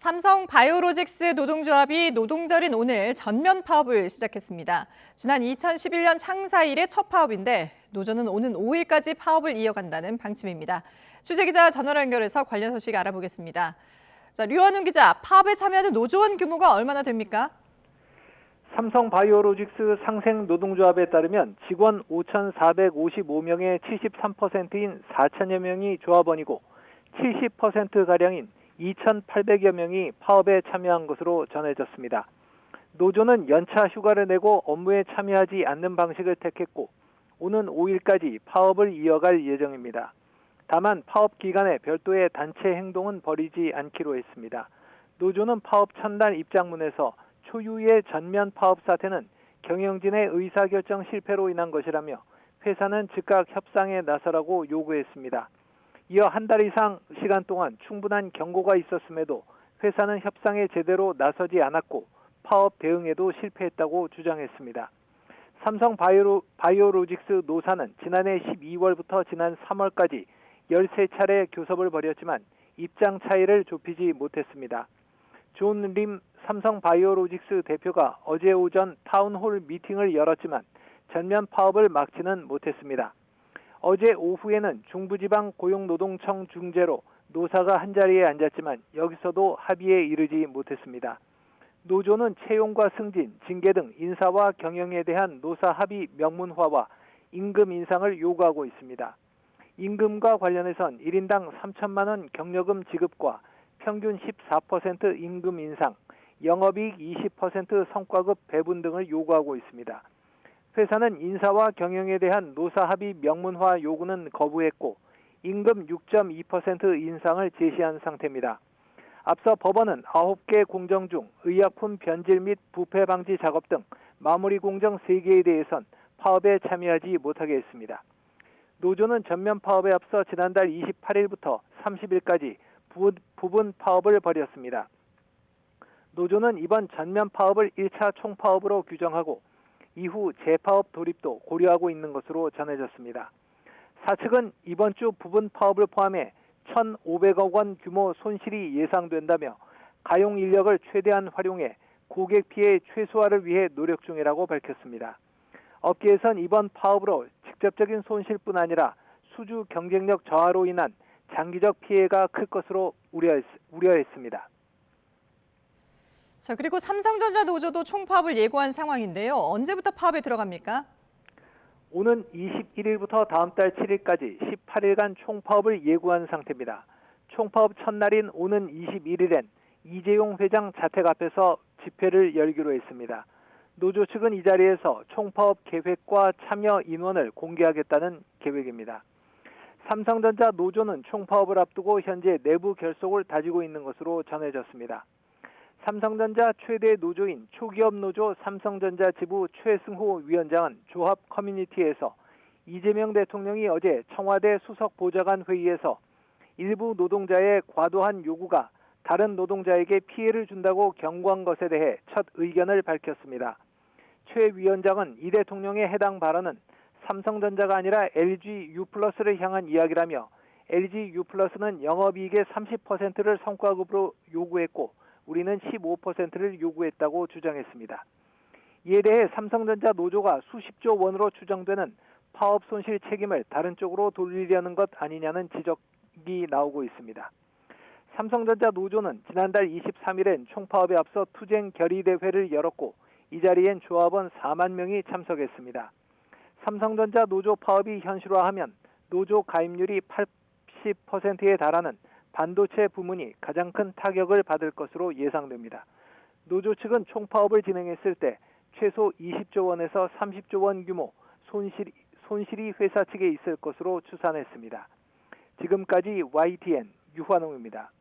삼성 바이오로직스 노동조합이 노동절인 오늘 전면 파업을 시작했습니다. 지난 2011년 창사일의 첫 파업인데 노조는 오는 5일까지 파업을 이어간다는 방침입니다. 취재기자 전화로 연결해서 관련 소식 알아보겠습니다. 자, 류원웅 기자, 파업에 참여하는 노조원 규모가 얼마나 됩니까? 삼성 바이오로직스 상생 노동조합에 따르면 직원 5,455명의 73%인 4천여 명이 조합원이고 70%가량인 2,800여 명이 파업에 참여한 것으로 전해졌습니다. 노조는 연차 휴가를 내고 업무에 참여하지 않는 방식을 택했고 오는 5일까지 파업을 이어갈 예정입니다. 다만 파업 기간에 별도의 단체 행동은 벌이지 않기로 했습니다. 노조는 파업 첫날 입장문에서 초유의 전면 파업 사태는 경영진의 의사결정 실패로 인한 것이라며 회사는 즉각 협상에 나서라고 요구했습니다. 이어 한 달 이상 시간 동안 충분한 경고가 있었음에도 회사는 협상에 제대로 나서지 않았고 파업 대응에도 실패했다고 주장했습니다. 삼성 바이오로직스 노사는 지난해 12월부터 지난 3월까지 13차례 교섭을 벌였지만 입장 차이를 좁히지 못했습니다. 존 림 삼성 바이오로직스 대표가 어제 오전 타운홀 미팅을 열었지만 전면 파업을 막지는 못했습니다. 어제 오후에는 중부지방 고용노동청 중재로 노사가 한자리에 앉았지만 여기서도 합의에 이르지 못했습니다. 노조는 채용과 승진, 징계 등 인사와 경영에 대한 노사 합의 명문화와 임금 인상을 요구하고 있습니다. 임금과 관련해선 1인당 3천만 원 경력금 지급과 평균 14% 임금 인상, 영업이익 20% 성과급 배분 등을 요구하고 있습니다. 회사는 인사와 경영에 대한 노사 합의 명문화 요구는 거부했고 임금 6.2% 인상을 제시한 상태입니다. 앞서 법원은 9개 공정 중 의약품 변질 및 부패 방지 작업 등 마무리 공정 3개에 대해선 파업에 참여하지 못하게 했습니다. 노조는 전면 파업에 앞서 지난달 28일부터 30일까지 부분 파업을 벌였습니다. 노조는 이번 전면 파업을 1차 총파업으로 규정하고 이후 재파업 돌입도 고려하고 있는 것으로 전해졌습니다. 사측은 이번 주 부분 파업을 포함해 1,500억 원 규모 손실이 예상된다며 가용 인력을 최대한 활용해 고객 피해 최소화를 위해 노력 중이라고 밝혔습니다. 업계에선 이번 파업으로 직접적인 손실뿐 아니라 수주 경쟁력 저하로 인한 장기적 피해가 클 것으로 우려했습니다. 자, 그리고 삼성전자 노조도 총파업을 예고한 상황인데요. 언제부터 파업에 들어갑니까? 오는 21일부터 다음 달 7일까지 18일간 총파업을 예고한 상태입니다. 총파업 첫날인 오는 21일엔 이재용 회장 자택 앞에서 집회를 열기로 했습니다. 노조 측은 이 자리에서 총파업 계획과 참여 인원을 공개하겠다는 계획입니다. 삼성전자 노조는 총파업을 앞두고 현재 내부 결속을 다지고 있는 것으로 전해졌습니다. 삼성전자 최대 노조인 초기업 노조 삼성전자 지부 최승호 위원장은 조합 커뮤니티에서 이재명 대통령이 어제 청와대 수석 보좌관 회의에서 일부 노동자의 과도한 요구가 다른 노동자에게 피해를 준다고 경고한 것에 대해 첫 의견을 밝혔습니다. 최 위원장은 이 대통령의 해당 발언은 삼성전자가 아니라 LG U+를 향한 이야기라며 LG U+는 영업이익의 30%를 성과급으로 요구했고 우리는 15%를 요구했다고 주장했습니다. 이에 대해 삼성전자 노조가 수십조 원으로 추정되는 파업 손실 책임을 다른 쪽으로 돌리려는 것 아니냐는 지적이 나오고 있습니다. 삼성전자 노조는 지난달 23일엔 총파업에 앞서 투쟁 결의대회를 열었고 이 자리엔 조합원 4만 명이 참석했습니다. 삼성전자 노조 파업이 현실화하면 노조 가입률이 80%에 달하는 반도체 부문이 가장 큰 타격을 받을 것으로 예상됩니다. 노조 측은 총파업을 진행했을 때 최소 20조 원에서 30조 원 규모 손실이 회사 측에 있을 것으로 추산했습니다. 지금까지 YTN 유환홍입니다.